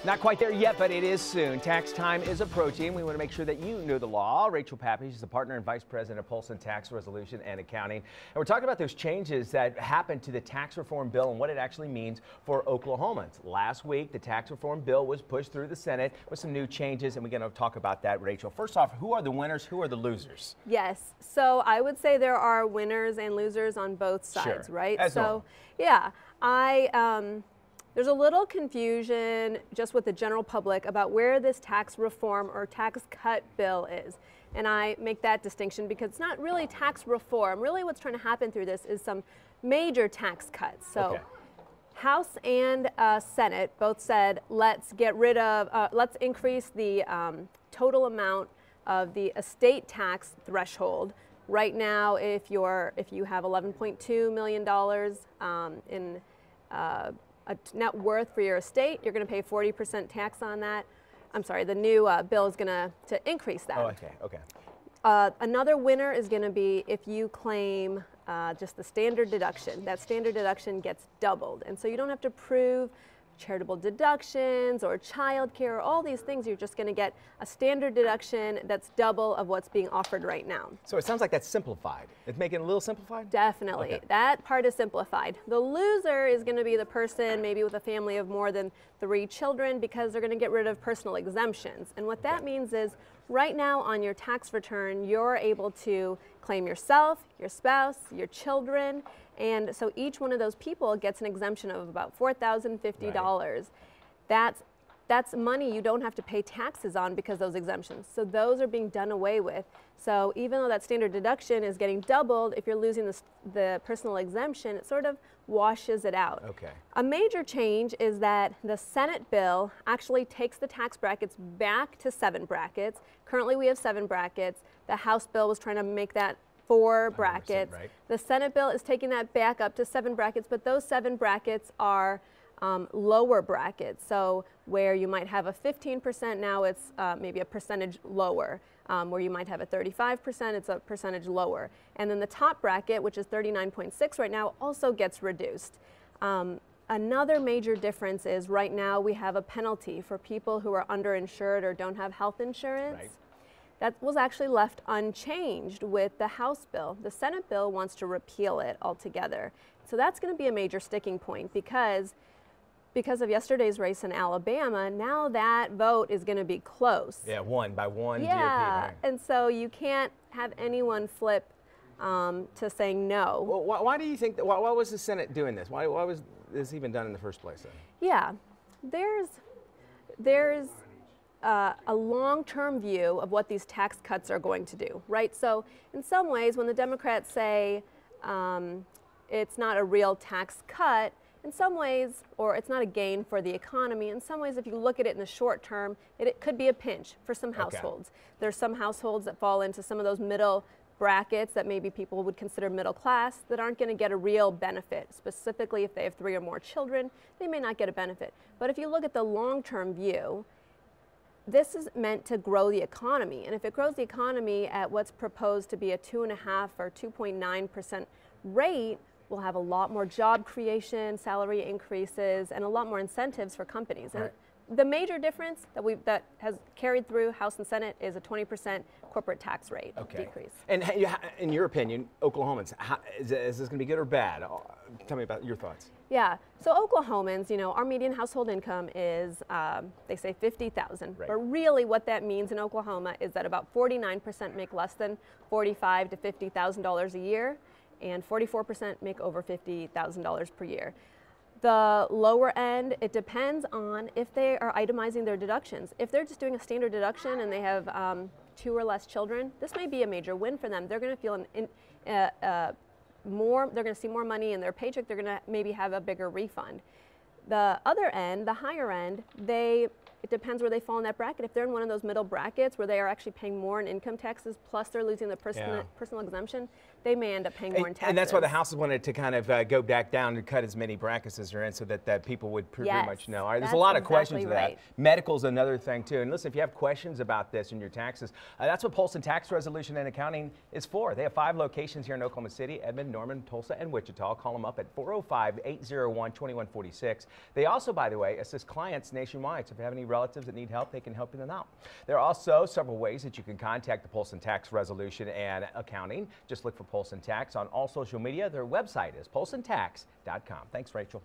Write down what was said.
Not quite there yet, but it is soon. Tax time is approaching. We want to make sure that you know the law. Rachel Pappy, she's the partner and vice president of Polston Tax Resolution and Accounting. And we're talking about those changes that happened to the tax reform bill and what it actually means for Oklahomans. Last week, the tax reform bill was pushed through the Senate with some new changes, and we're going to talk about that, Rachel. First off, who are the winners? Who are the losers? Yes. So I would say there are winners and losers on both sides, Sure. right? As so, normal. yeah, there's a little confusion just with the general public about where this tax reform or tax cut bill is. And I make that distinction because it's not really tax reform. Really what's trying to happen through this is some major tax cuts. So Okay. House and Senate both said, let's get rid of, let's increase the total amount of the estate tax threshold. Right now, if you have $11.2 million in a net worth for your estate, you're going to pay 40% tax on that. I'm sorry, the new bill is going to increase that. Oh, okay, okay. Another winner is going to be if you claim just the standard deduction. That standard deduction gets doubled, and so you don't have to prove charitable deductions or child care or all these things. You're just going to get a standard deduction that's double of what's being offered right now. So it sounds like that's simplified. It's making it a little simplified? Definitely. Okay. That part is simplified. The loser is going to be the person maybe with a family of more than 3 children because they're going to get rid of personal exemptions. And what that means is right now on your tax return, you're able to claim yourself, your spouse, your children, and so each one of those people gets an exemption of about $4,050. Right. That's money you don't have to pay taxes on because those exemptions. So those are being done away with. So even though that standard deduction is getting doubled, if you're losing the personal exemption, it sort of washes it out. Okay. A major change is that the Senate bill actually takes the tax brackets back to 7 brackets. Currently we have 7 brackets. The House bill was trying to make that 4 brackets. Right. The Senate bill is taking that back up to 7 brackets, but those 7 brackets are lower brackets. So where you might have a 15%, now it's maybe a percentage lower. Where you might have a 35%, it's a percentage lower. And then the top bracket, which is 39.6 right now, also gets reduced. Another major difference is right now we have a penalty for people who are underinsured or don't have health insurance. Right. That was actually left unchanged with the House bill. The Senate bill wants to repeal it altogether. So that's going to be a major sticking point because of yesterday's race in Alabama, now that vote is going to be close. Yeah, won by one GOP. Yeah, Right. and so you can't have anyone flip to saying no. Well, why do you think that, why was the Senate doing this? Why was this even done in the first place then? Yeah, there's a long-term view of what these tax cuts are going to do, right? So in some ways, when the Democrats say it's not a real tax cut, in some ways, or it's not a gain for the economy, in some ways, if you look at it in the short term, it could be a pinch for some households. Okay. There's some households that fall into some of those middle brackets that maybe people would consider middle class that aren't going to get a real benefit. Specifically, if they have 3 or more children, they may not get a benefit. But if you look at the long-term view, this is meant to grow the economy. And if it grows the economy at what's proposed to be a 2.5 or 2.9% rate, we'll have a lot more job creation, salary increases, and a lot more incentives for companies. Right. And the major difference that has carried through House and Senate is a 20% corporate tax rate decrease. And in your opinion, Oklahomans, is this going to be good or bad? Tell me about your thoughts. Yeah, so Oklahomans, you know, our median household income is, they say $50,000. Right. But really what that means in Oklahoma is that about 49% make less than $45,000 to $50,000 a year, and 44% make over $50,000 per year. The lower end, it depends on if they are itemizing their deductions. If they're just doing a standard deduction and they have 2 or less children, this may be a major win for them. They're going to feel they're going to see more money in their paycheck. They're going to maybe have a bigger refund. The other end, the higher end, they It depends where they fall in that bracket. If they're in one of those middle brackets where they are actually paying more in income taxes, plus they're losing the personal exemption, they may end up paying more in taxes. And that's why the House wanted to kind of go back down and cut as many brackets as they're in so that people would pretty much know. All right, there's a lot of questions to that. Medical's another thing too. And listen, if you have questions about this and your taxes, that's what Polston Tax Resolution and Accounting is for. They have 5 locations here in Oklahoma City: Edmond, Norman, Tulsa, and Wichita. Call them up at 405-801-2146. They also, by the way, assist clients nationwide. So if you have any relatives that need help, they can help them out. There are also several ways that you can contact the Polston Tax Resolution and Accounting. Just look for Polston Tax on all social media. Their website is polstontax.com. Thanks, Rachel.